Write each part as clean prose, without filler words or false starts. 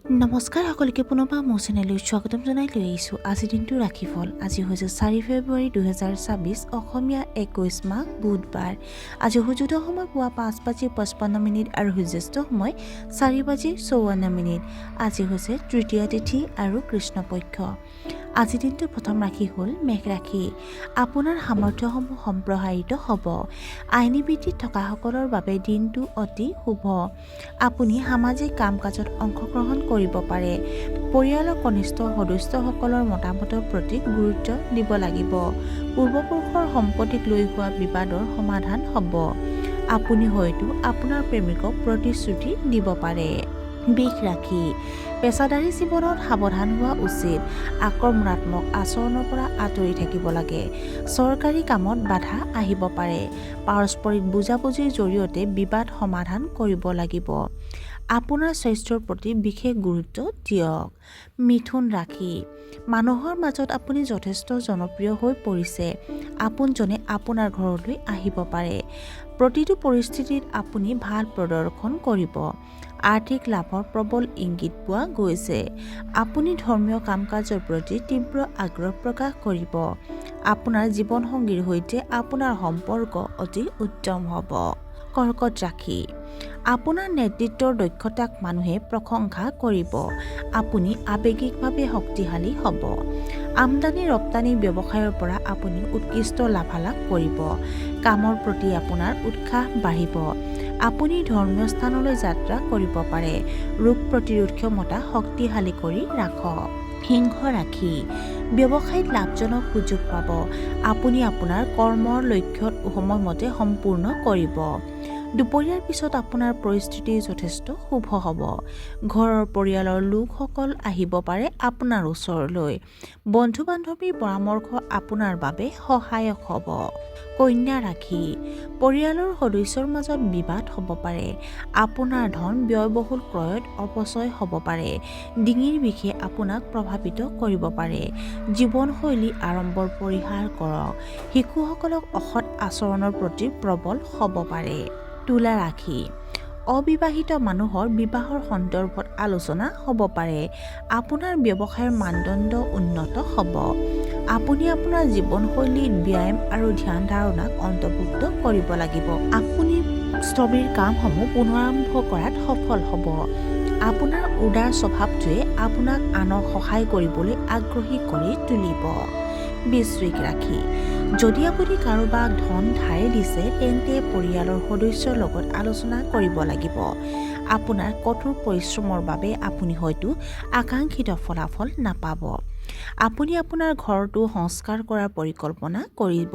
নমস্কাৰ সকলোকে পুনৰবাৰ মোৰ চেনেললৈ স্বাগতম জনাই লৈ আহিছোঁ আজিৰ দিনটো ৰাশিফল। আজি হৈছে 4 ফেব্ৰুৱাৰী 2026, অসমীয়া 21 মাহ বুধবাৰ। আজি সূৰ্যোদয় সময় পুৱা 5:55 আৰু সূৰ্যাস্ত সময় 4:54। আজি হৈছে তৃতীয়া তিথি আৰু কৃষ্ণপক্ষ। আজিৰ দিনটোৰ প্ৰথম ৰাশি হ'ল মেঘ ৰাশি। আপোনাৰ সামৰ্থ্যসমূহ সম্প্ৰসাৰিত হ'ব। আইনী ভিত্তিত থকাসকলৰ বাবে দিনটো অতি শুভ। আপুনি সামাজিক কাম কাজত অংশগ্ৰহণ কৰিব পাৰে। পৰিয়ালৰ কনিষ্ঠ সদস্যসকলৰ মতামতৰ প্ৰতি গুৰুত্ব দিব লাগিব। পূৰ্বপুৰুষৰ সম্পত্তিক লৈ হোৱা বিবাদৰ সমাধান হ'ব। আপুনি হয়তো আপোনাৰ প্ৰেমিকক প্ৰতিশ্ৰুতি দিব পাৰে। বৃষ ৰাশি। পেছাদাৰী জীৱনত সাৱধান হোৱা উচিত। আক্ৰমণাত্মক আচৰণৰ পৰা আঁতৰি থাকিব লাগে। চৰকাৰী কামত বাধা আহিব পাৰে। পাৰস্পৰিক বুজাবুজিৰ জৰিয়তে বিবাদ সমাধান কৰিব লাগিব। আপোনাৰ স্বাস্থ্যৰ প্ৰতি বিশেষ গুৰুত্ব দিয়ক। মিথুন ৰাশি। মানুহৰ মাজত আপুনি যথেষ্ট জনপ্ৰিয় হৈ পৰিছে। আপোনজনে আপোনাৰ ঘৰলৈ আহিব পাৰে। প্ৰতিটো পৰিস্থিতিত আপুনি ভাল প্ৰদৰ্শন কৰিব। আৰ্থিক লাভৰ প্ৰবল ইংগিত পোৱা গৈছে। আপুনি ধৰ্মীয় কাম কাজৰ প্ৰতি তীব্ৰ আগ্ৰহ প্ৰকাশ কৰিব। আপোনাৰ জীৱনসংগীৰ সৈতে আপোনাৰ সম্পৰ্ক অতি উত্তম হ'ব। কৰ্কট ৰাশি। আপোনাৰ নেতৃত্বৰ দক্ষতাক মানুহে প্ৰশংসা কৰিব। আপুনি আৱেগিকভাৱে শক্তিশালী হ'ব। আমদানি ৰপ্তানি ব্যৱসায়ৰ পৰা আপুনি উৎকৃষ্ট লাভালাভ কৰিব। কামৰ প্ৰতি আপোনাৰ উৎসাহ বাঢ়িব। আপুনি ধৰ্মীয় স্থানলৈ যাত্ৰা কৰিব পাৰে। ৰোগ প্ৰতিৰোধ ক্ষমতা শক্তিশালী কৰি ৰাখক। সিংহ ৰাশি। ব্যৱসায়ত লাভজনক সুযোগ পাব। আপুনি আপোনাৰ কৰ্মৰ লক্ষ্যত সময়মতে সম্পূৰ্ণ কৰিব। দুপৰীয়াৰ পিছত আপোনাৰ পৰিস্থিতি যথেষ্ট শুভ হ'ব। ঘৰৰ পৰিয়ালৰ লোকসকল আহিব পাৰে আপোনাৰ ওচৰলৈ। বন্ধু বান্ধৱীৰ পৰামৰ্শ আপোনাৰ বাবে সহায়ক হ'ব। কন্যা ৰাশি। পৰিয়ালৰ সদস্যৰ মাজত বিবাদ হ'ব পাৰে। আপোনাৰ ধন ব্যয়বহুল ক্ৰয়ত অপচয় হ'ব পাৰে। ডিঙিৰ বিষে আপোনাক প্ৰভাৱিত কৰিব পাৰে। জীৱনশৈলী আড়ম্বৰ পৰিহাৰ কৰক। শিশুসকলক অসৎ আচৰণৰ প্ৰতি প্ৰবল হ'ব পাৰে। তুলা ৰাশি। অবিবাহিত মানুহৰ বিবাহৰ সন্দৰ্ভত আলোচনা হ'ব পাৰে। আপোনাৰ ব্যৱসায়ৰ মানদণ্ড উন্নত হ'ব। আপুনি আপোনাৰ জীৱনশৈলীত ব্যায়াম আৰু ধ্যান ধাৰণাক অন্তৰ্ভুক্ত কৰিব লাগিব। আপুনি স্থবিৰ কামসমূহ পুনৰাৰম্ভ কৰাত সফল হ'ব। আপোনাৰ উদাৰ স্বভাৱটোৱে আপোনাক আনক সহায় কৰিবলৈ আগ্ৰহী কৰি তুলিব। বৃশ্চিক ৰাশি। যদি আপুনি কাৰোবাক ধন ধাৰে দিছে তেন্তে পৰিয়ালৰ সদস্যৰ লগত আলোচনা কৰিব লাগিব। আপোনাৰ কঠোৰ পৰিশ্ৰমৰ বাবে আপুনি হয়তো আকাংক্ষিত ফলাফল নাপাব। আপুনি আপোনাৰ ঘৰটো সংস্কাৰ কৰাৰ পৰিকল্পনা কৰিব।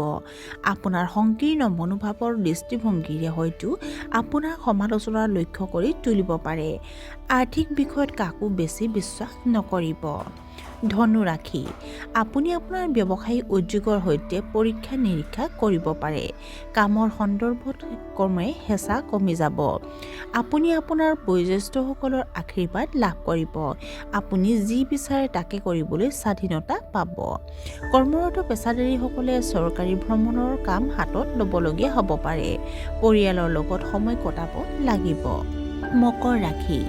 আপোনাৰ সংকীৰ্ণ মনোভাৱৰ দৃষ্টিভংগীৰে হয়তো আপোনাক সমালোচনাৰ লক্ষ্য কৰি তুলিব পাৰে। আৰ্থিক বিষয়ত কাকো বেছি বিশ্বাস নকৰিব। ধনু ৰাশি। আপুনি আপোনাৰ ব্যৱসায়িক উদ্যোগৰ সৈতে পৰীক্ষা নিৰীক্ষা কৰিব পাৰে। কামৰ সন্দৰ্ভত ক্ৰমে হেঁচা কমি যাব। আপুনি আপোনাৰ বয়োজ্যেষ্ঠসকলৰ আশীৰ্বাদ লাভ কৰিব। আপুনি যি বিচাৰে তাকে কৰিবলৈ স্বাধীনতা পাব। কৰ্মৰত পেছাদাৰীসকলে চৰকাৰী ভ্ৰমণৰ কাম হাতত ল'বলগীয়া হ'ব পাৰে। পৰিয়ালৰ লগত সময় কটাব লাগিব। মকৰ ৰাশি।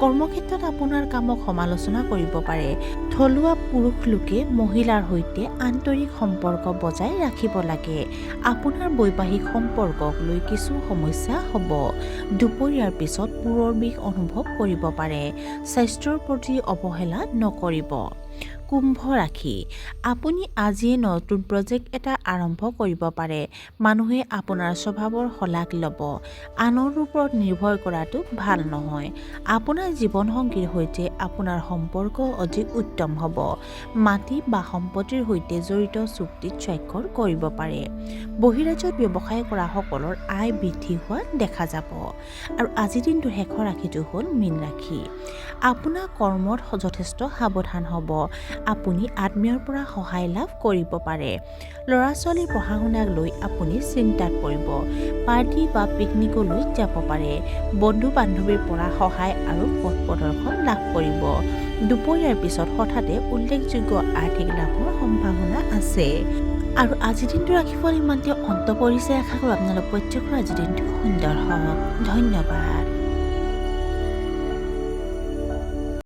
কৰ্মক্ষেত্ৰত আপোনাৰ কামক সমালোচনা কৰিব পাৰে। থলুৱা পুৰুষ লোকে মহিলাৰ সৈতে আন্তৰিক সম্পৰ্ক বজাই ৰাখিব লাগে। আপোনাৰ বৈবাহিক সম্পৰ্কক লৈ কিছু সমস্যা হ'ব। দুপৰীয়াৰ পিছত মূৰৰ বিষ অনুভৱ কৰিব পাৰে। স্বাস্থ্যৰ প্ৰতি অৱহেলা নকৰিব। কুম্ভ ৰাশি। আপুনি আজিয়ে নতুন প্ৰজেক্ট এটা আৰম্ভ কৰিব পাৰে। মানুহে আপোনাৰ স্বভাৱৰ শলাগ ল'ব। আনৰ ওপৰত নিৰ্ভৰ কৰাটো ভাল নহয়। আপোনাৰ জীৱনসংগীৰ সৈতে আপোনাৰ সম্পৰ্ক অধিক উত্তম হ'ব। মাটি বা সম্পত্তিৰ সৈতে জড়িত চুক্তিত স্বাক্ষৰ কৰিব পাৰে। বহিৰাজ্যত ব্যৱসায় কৰা সকলৰ আয় বৃদ্ধি হোৱা দেখা যাব। আৰু আজিৰ দিনটোৰ শেষৰ ৰাশিটো হ'ল মীন ৰাশি। আপোনাৰ কৰ্মত যথেষ্ট সাৱধান হ'ব। আপুনি আত্মীয়ৰ পৰা সহায় লাভ কৰিব পাৰে। ল'ৰা ছোৱালীৰ পঢ়া শুনাক লৈ আপুনি চিন্তাত পৰিব। পাৰ্টি বা পিকনিকলৈ যাব পাৰে। বন্ধু বান্ধৱীৰ পৰা সহায় আৰু পথ প্ৰদৰ্শন লাভ কৰিব। দুপৰীয়াৰ পিছত হঠাতে উল্লেখযোগ্য আৰ্থিক লাভৰ সম্ভাৱনা আছে। আৰু আজিৰ দিনটো ৰাশিফল ইমানতে অন্ত পৰিছে। আশা কৰোঁ আপোনালোক প্ৰত্যেকৰ আজিৰ দিনটো সুন্দৰ হওক। ধন্যবাদ।